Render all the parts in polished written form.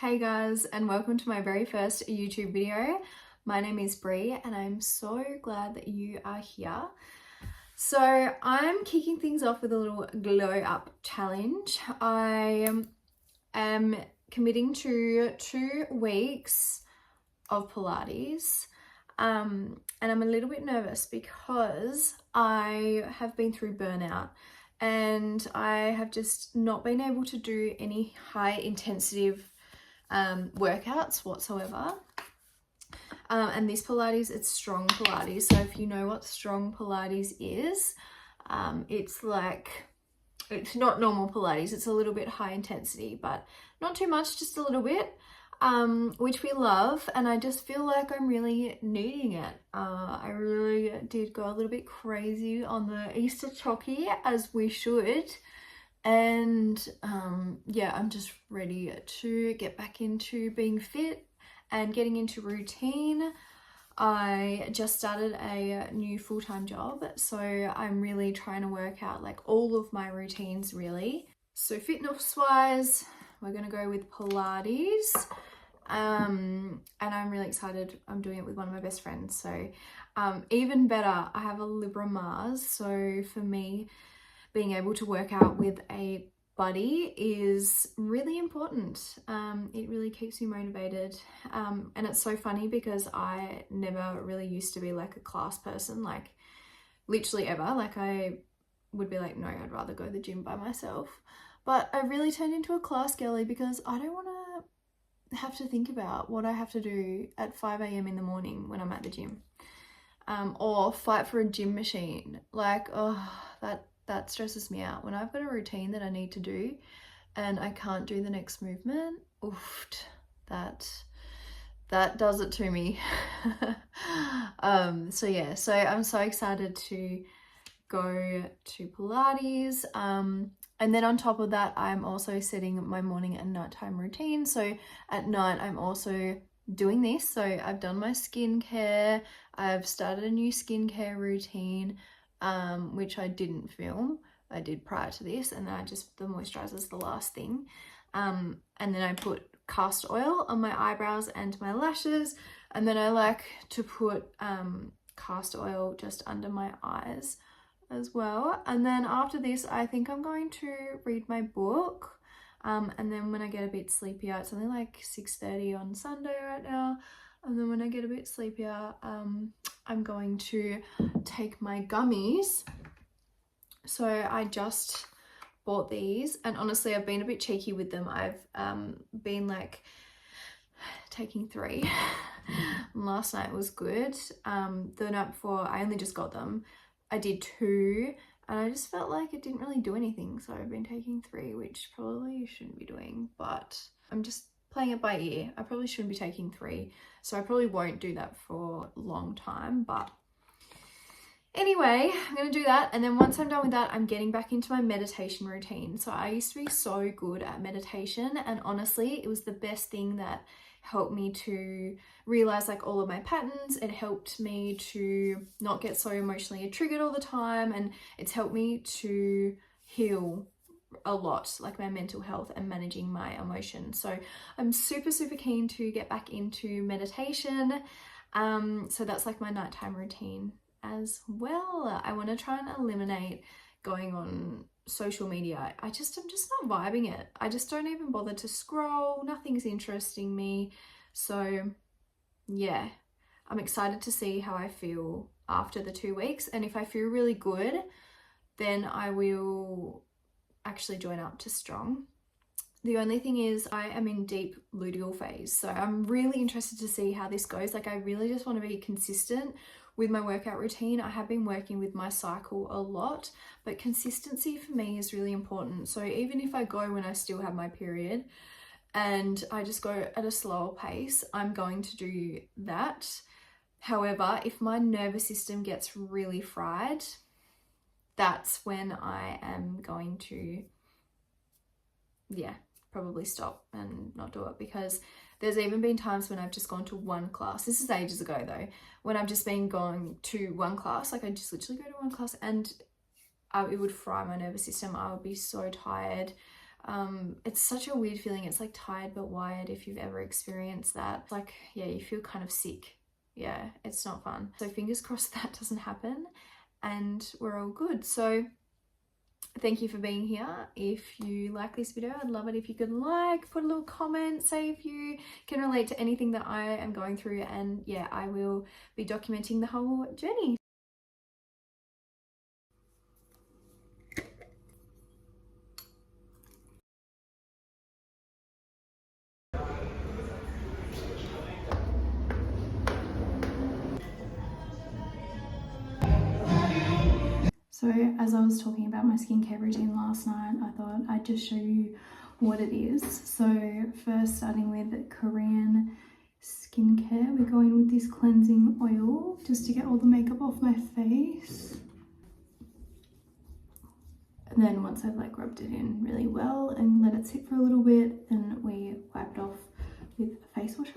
Hey guys, and welcome to my very first YouTube video. My name is Bree and I'm so glad that you are here. So I'm kicking things off with a little glow up challenge. I am committing to 2 weeks of Pilates. And I'm a little bit nervous because I have been through burnout and I have just not been able to do any high intensive workouts whatsoever. And this Pilates, it's strong Pilates. So if you know what strong Pilates is, it's not normal Pilates. It's a little bit high intensity, but not too much, just a little bit, which we love. And I just feel like I'm really needing it. I really did go a little bit crazy on the Easter Chalky, as we should. And yeah, I'm just ready to get back into being fit and getting into routine. I just started a new full-time job, so I'm really trying to work out like all of my routines really. So fitness wise, we're gonna go with Pilates. And I'm really excited. I'm doing it with one of my best friends. So even better, I have a Libra Mars, so for me, being able to work out with a buddy is really important. It really keeps me motivated. And it's so funny because I never really used to be like a class person, like literally ever. Like I would be like, no, I'd rather go to the gym by myself. But I really turned into a class girly because I don't want to have to think about what I have to do at 5 a.m. in the morning when I'm at the gym. Or fight for a gym machine. Like, oh, that stresses me out. When I've got a routine that I need to do and I can't do the next movement, oof, that does it to me. So yeah, so I'm so excited to go to Pilates. And then on top of that, I'm also setting my morning and nighttime routine. So at night, I'm also doing this. So I've done my skincare. I've started a new skincare routine, which I didn't film. I did prior to this, and then the moisturizer is the last thing. And then I put castor oil on my eyebrows and my lashes, and then I like to put castor oil just under my eyes as well. And then after this, I think I'm going to read my book. And then when I get a bit sleepier, it's only like 6:30 on Sunday right now. And then when I get a bit sleepier, I'm going to take my gummies. So I just bought these, and honestly, I've been a bit cheeky with them. I've been like taking 3. Last night was good. The night before, I only just got them. I did 2, and I just felt like it didn't really do anything. So I've been taking 3, which probably you shouldn't be doing, but I'm just playing it by ear. I probably shouldn't be taking 3. So I probably won't do that for a long time, but anyway, I'm going to do that. And then once I'm done with that, I'm getting back into my meditation routine. So I used to be so good at meditation, and honestly, it was the best thing that helped me to realize like all of my patterns. It helped me to not get so emotionally triggered all the time, and it's helped me to heal a lot, like my mental health and managing my emotions. So I'm super keen to get back into meditation. So that's like my nighttime routine as well. I want to try and eliminate going on social media. I'm just not vibing it. I just don't even bother to scroll. Nothing's interesting me. So yeah, I'm excited to see how I feel after the 2 weeks. And if I feel really good, then I will actually join up to strong. The only thing is I am in deep luteal phase. So I'm really interested to see how this goes. Like I really just want to be consistent with my workout routine. I have been working with my cycle a lot, but consistency for me is really important. So even if I go when I still have my period and I just go at a slower pace, I'm going to do that. However, if my nervous system gets really fried, that's when I am going to, yeah, probably stop and not do it, because there's even been times when I've just gone to one class. This is ages ago though, when I've just been going to one class, like I just literally go to one class, and it would fry my nervous system. I would be so tired. It's such a weird feeling. It's like tired but wired, if you've ever experienced that. Like, yeah, you feel kind of sick. Yeah, it's not fun. So fingers crossed that doesn't happen and we're all good. So thank you for being here. If you like this video, I'd love it if you could like, put a little comment, say if you can relate to anything that I am going through, and yeah, I will be documenting the whole journey. So as I was talking about my skincare routine last night, I thought I'd just show you what it is. So first, starting with Korean skincare, we go in with this cleansing oil just to get all the makeup off my face. And then once I've like rubbed it in really well and let it sit for a little bit, then we wiped off with a face washer.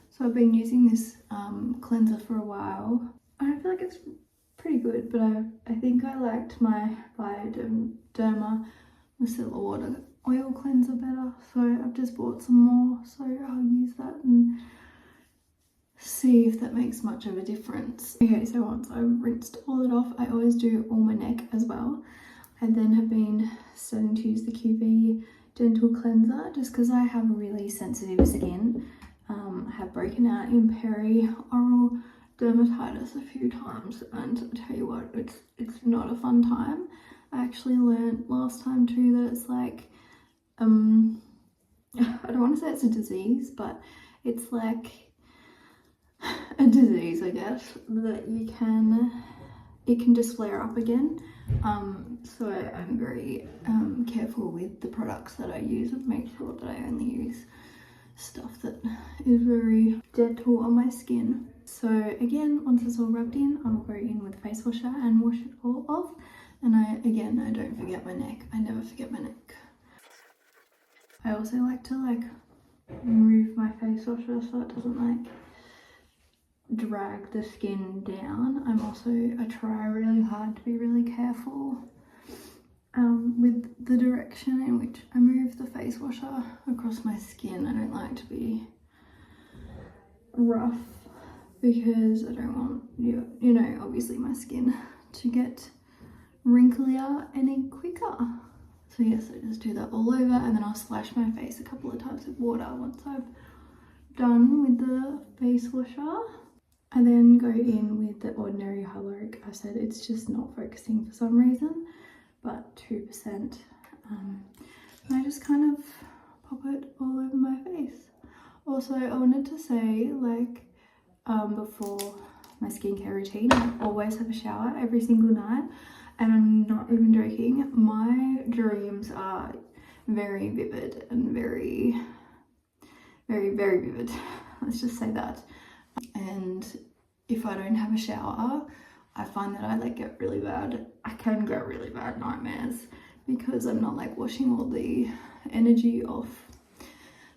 So I've been using this cleanser for a while. I feel like it's pretty good, but I think I liked my Bioderma micellar water oil cleanser better, so I've just bought some more, so I'll use that and see if that makes much of a difference. Okay, so once I've rinsed all it off, I always do all my neck as well. I then have been starting to use the QV Gentle Cleanser just because I have really sensitive skin. I have broken out in peri-oral dermatitis a few times, and I tell you what, it's not a fun time. I actually learned last time too that it's like, I don't want to say it's a disease, but it's like a disease, I guess, that it can just flare up again. So I'm very careful with the products that I use and make sure that I only use stuff that is very gentle on my skin. So again, once it's all rubbed in, I'll go in with a face washer and wash it all off. And I don't forget my neck. I never forget my neck. I also like to remove my face washer so it doesn't drag the skin down. I try really hard to be really careful with the direction in which I move the face washer across my skin. I don't like to be rough because I don't want, you know, obviously my skin to get wrinklier any quicker. So yes, I just do that all over, and then I'll splash my face a couple of times with water once I've done with the face washer. I then go in with the ordinary hyaluronic acid. It's just not focusing for some reason, but 2%. And I just kind of pop it all over my face. Also, I wanted to say, before my skincare routine, I always have a shower every single night, and I'm not even joking. My dreams are very vivid and very, very, very vivid. Let's just say that. And if I don't have a shower, I find that I can get really bad nightmares because I'm not washing all the energy off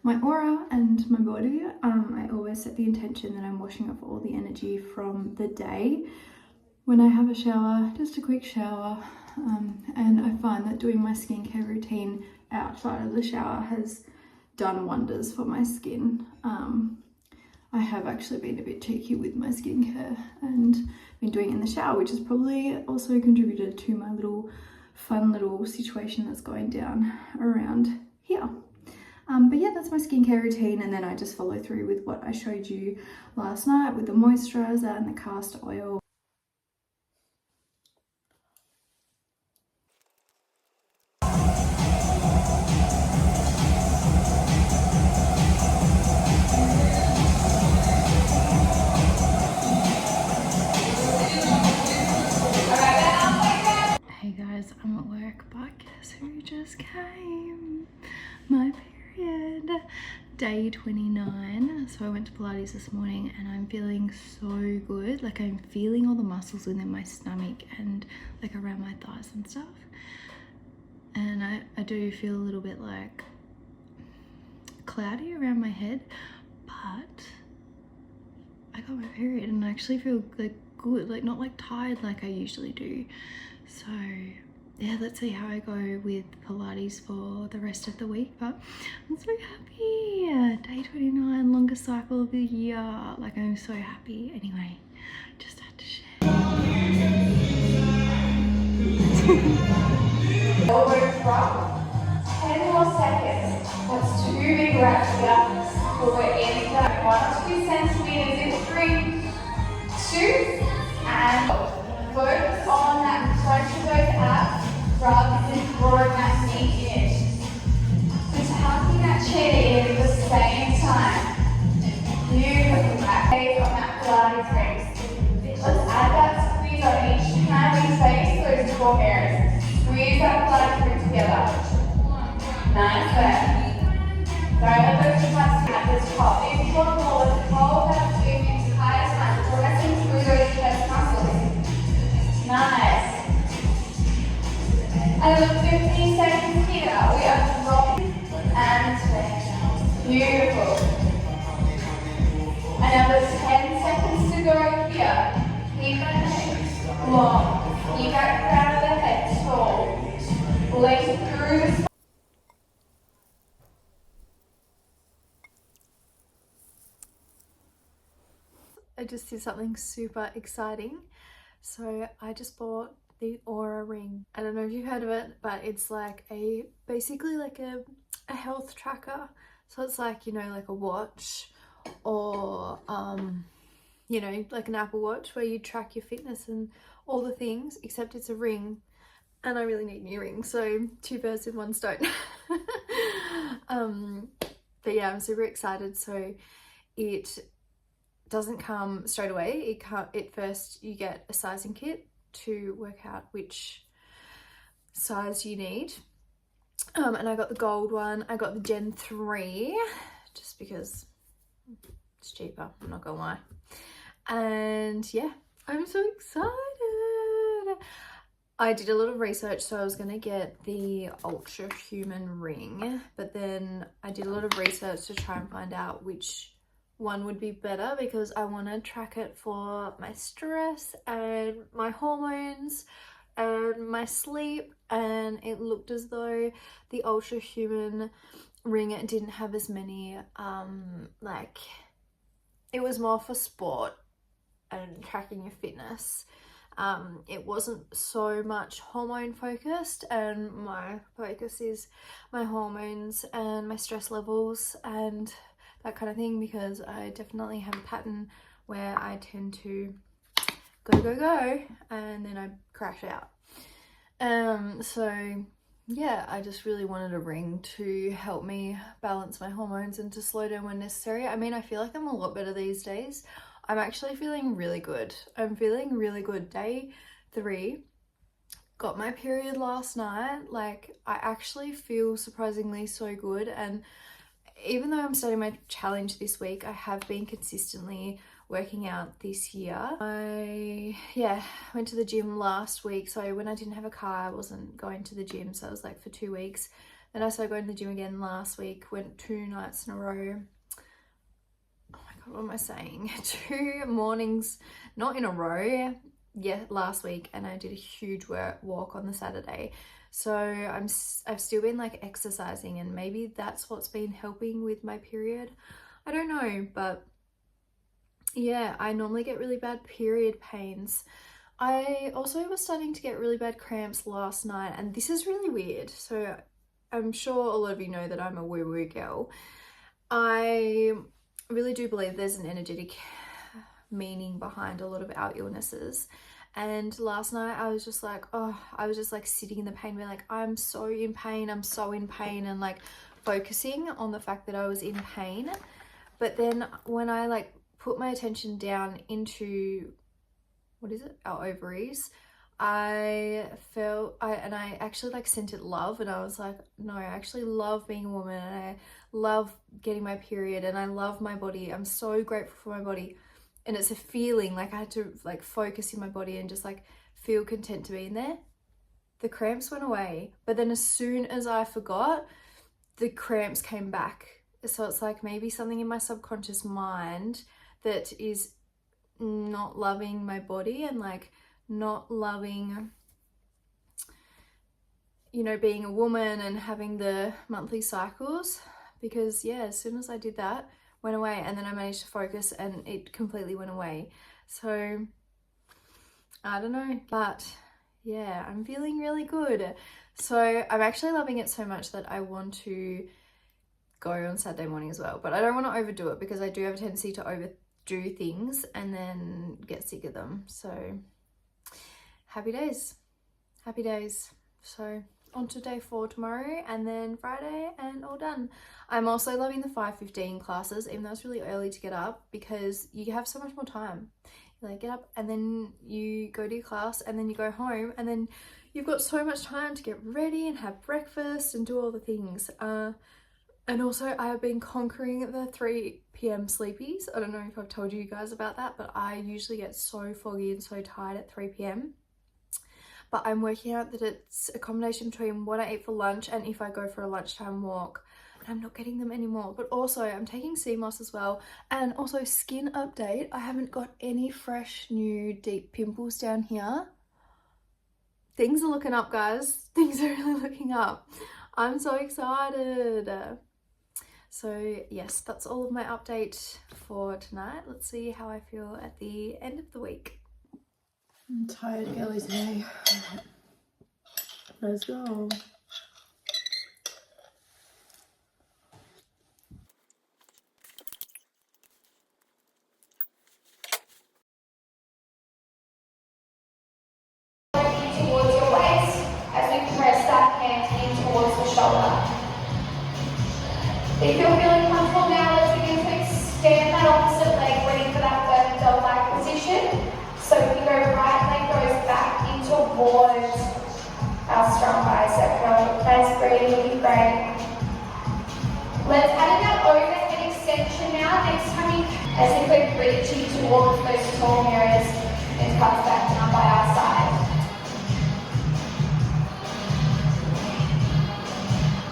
my aura and my body. I always set the intention that I'm washing off all the energy from the day when I have a shower, just a quick shower. And I find that doing my skincare routine outside of the shower has done wonders for my skin. I have actually been a bit cheeky with my skincare and been doing it in the shower, which has probably also contributed to my fun little situation that's going down around here. But yeah, that's my skincare routine, and then I just follow through with what I showed you last night with the moisturizer and the castor oil. Hey guys, I'm at work, but guess who just came? My period. Day 29. So I went to Pilates this morning and I'm feeling so good. I'm feeling all the muscles within my stomach and around my thighs and stuff. And I do feel a little bit cloudy around my head, but I got my period and I actually feel good, not tired like I usually do. So yeah, let's see how I go with Pilates for the rest of the week. But I'm so happy. Day 29, longest cycle of the year. Like, I'm so happy. Anyway, just had to share. Elbow drop. 10 more seconds. That's 2 big reps here. But we're in that 1 or 2 centimeters in 3, 2, and focus on that crunch of those abs rather than drawing that knee in. So tucking that chin in at the same time. Beautiful back on that Pilates race. Let's add that squeeze on each time we face those core areas. Squeeze that Pilates grip together. Nice there. Don't let those hips at this top. If you want more, let's hold that through the entire time. Pressing through those chest muscles. Nice. Another 15 seconds here. We are dropping and swing. Beautiful. Another 10 seconds to go here. Keep that neck long. Keep that crown of the head tall. Blink through the spine. I just did something super exciting. So I just bought the Oura ring. I don't know if you've heard of it, but it's like basically like a health tracker. So it's like, you know, like a watch or you know, like an Apple Watch where you track your fitness and all the things, except it's a ring. And I really need new rings, so 2 birds with 1 stone. But yeah, I'm super excited. So it doesn't come straight away. It first you get a sizing kit to work out which size you need. And I got the gold one. I got the Gen 3 just because it's cheaper, I'm not gonna lie. And yeah, I'm so excited. I did a little research, so I was gonna get the Ultra Human ring, but then I did a lot of research to try and find out which one would be better, because I want to track it for my stress and my hormones and my sleep, and it looked as though the Ultra Human ring didn't have as many like, it was more for sport and tracking your fitness. It wasn't so much hormone focused, and my focus is my hormones and my stress levels and that kind of thing, because I definitely have a pattern where I tend to go and then I crash out. So yeah, I just really wanted a ring to help me balance my hormones and to slow down when necessary. I mean, I feel like I'm a lot better these days. I'm actually feeling really good. I'm feeling really good. Day 3, got my period last night. Like, I actually feel surprisingly so good, and even though I'm starting my challenge this week, I have been consistently working out this year. I went to the gym last week, so when I didn't have a car I wasn't going to the gym, so I was like for 2 weeks. Then I started going to the gym again last week, went 2 nights in a row. Oh my god, what am I saying? 2 mornings, not in a row, last week, and I did a huge walk on the Saturday. So I've still been like exercising, and maybe that's what's been helping with my period. I don't know, but yeah, I normally get really bad period pains. I also was starting to get really bad cramps last night, and this is really weird. So I'm sure a lot of you know that I'm a woo-woo girl. I really do believe there's an energetic meaning behind a lot of our illnesses. And last night I was just like, I was just like sitting in the pain, being like, I'm so in pain, and like focusing on the fact that I was in pain. But then when I like put my attention down into, our ovaries, I actually like sent it love, and I was like, no, I actually love being a woman, and I love getting my period, and I love my body. I'm so grateful for my body. And it's a feeling, like I had to like focus in my body and just like feel content to be in there. The cramps went away, but then as soon as I forgot, the cramps came back. So it's like maybe something in my subconscious mind that is not loving my body and like not loving you know, being a woman and having the monthly cycles, because yeah, as soon as I did that, went away, and then I managed to focus and it completely went away. So I don't know, but yeah, I'm feeling really good. So I'm actually loving it so much that I want to go on Saturday morning as well, but I don't want to overdo it because I do have a tendency to overdo things and then get sick of them. So happy days, happy days. So on to day 4 tomorrow, and then Friday, and all done. I'm also loving the 5:15 classes, even though it's really early to get up, because you have so much more time. You like get up and then you go to your class and then you go home, and then you've got so much time to get ready and have breakfast and do all the things. And also I have been conquering the 3 p.m. sleepies. I don't know if I've told you guys about that, but I usually get so foggy and so tired at 3 p.m. But I'm working out that it's a combination between what I eat for lunch and if I go for a lunchtime walk. And I'm not getting them anymore. But also I'm taking sea moss as well. And also skin update. I haven't got any fresh new deep pimples down here. Things are looking up, guys. Things are really looking up. I'm so excited. So yes, that's all of my update for tonight. Let's see how I feel at the end of the week. I'm tired, girlies, today. Let's go. Towards your waist as we press that hand in towards the shoulder. If you're feeling comfortable now, let's begin to extend that opposite leg, ready for that bird dog-like position. So if you go right leg goes back in towards our strong bicep curl. Nice, breathing will be great. Let's add that overhead extension now. Next time you, as if we're reaching towards those tall mirrors, it comes back down by our side.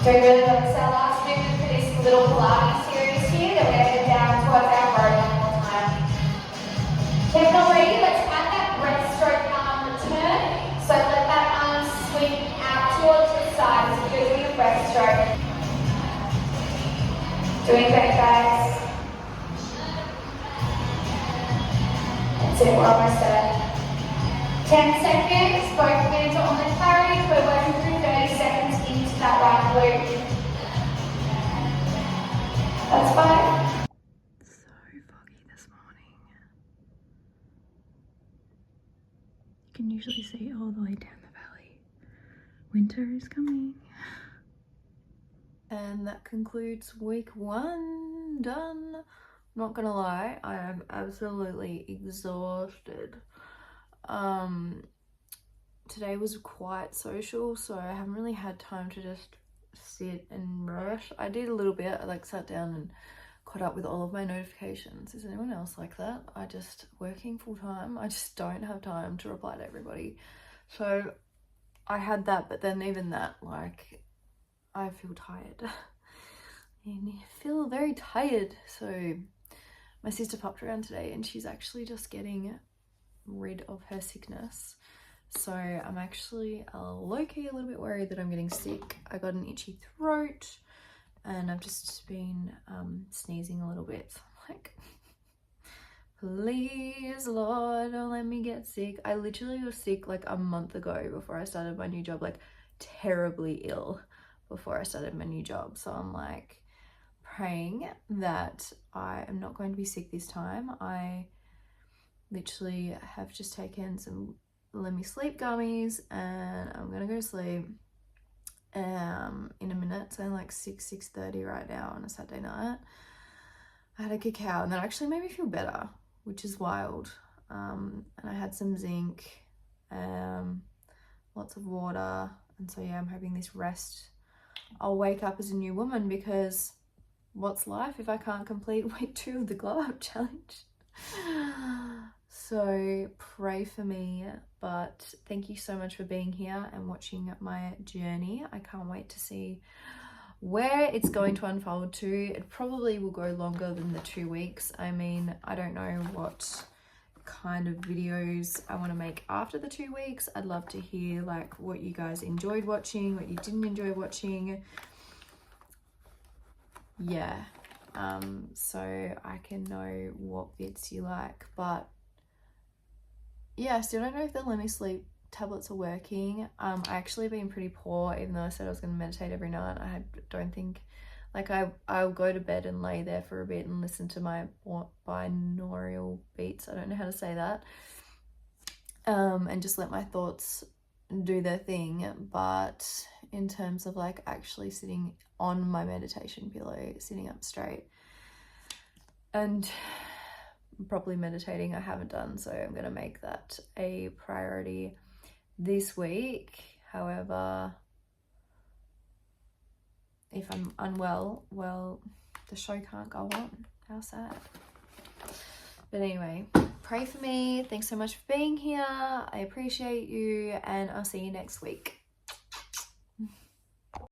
Doing really well. It's our last movement for this little Pilates series here. Then we're going to head down towards our row one more time. If not ready, let's add that breaststroke arm return. So let that arm swing out towards the side as you're doing a breaststroke. Doing great, guys. That's it, we're almost there. 10 seconds, both hands are on the carry. We're working through 30 seconds into that right glute. That's 5. So foggy this morning. You can usually see all the way down the valley. Winter is coming. And that concludes week 1, done. Not gonna lie, I am absolutely exhausted. Today was quite social, so I haven't really had time to just sit and rush. I did a little bit. I like sat down and caught up with all of my notifications. Is anyone else like that? I just, working full time, I just don't have time to reply to everybody. So I had that, but then even that, like, I feel tired. And I feel very tired. So my sister popped around today and she's actually just getting rid of her sickness. So I'm actually low-key a little bit worried that I'm getting sick. I got an itchy throat and I've just been sneezing a little bit. So I'm like, please, Lord, don't let me get sick. I literally was sick like a month ago before I started my new job, like terribly ill before I started my new job. So I'm like praying that I am not going to be sick this time. I literally have just taken some Lemme sleep gummies and I'm gonna go to sleep in a minute. It's only like 6:30 right now on a Saturday night. I had a cacao and that actually made me feel better, which is wild. And I had some zinc, lots of water, and so yeah, I'm hoping this rest I'll wake up as a new woman, because what's life if I can't complete week 2 of the glow up challenge? So pray for me, but thank you so much for being here and watching my journey. I can't wait to see where it's going to unfold to. It probably will go longer than the 2 weeks. I mean, I don't know what kind of videos I want to make after the 2 weeks. I'd love to hear like what you guys enjoyed watching, what you didn't enjoy watching. Yeah, so I can know what bits you like. But yeah, I still don't know if the Lemme sleep tablets are working. I actually been pretty poor, even though I said I was going to meditate every night. I don't think, like, I'll go to bed and lay there for a bit and listen to my binaural beats, I don't know how to say that, and just let my thoughts do their thing. But in terms of like actually sitting on my meditation pillow, sitting up straight and properly meditating, I haven't done, so I'm going to make that a priority this week. However, if I'm unwell, well, the show can't go on. How sad. But anyway, pray for me. Thanks so much for being here. I appreciate you, and I'll see you next week.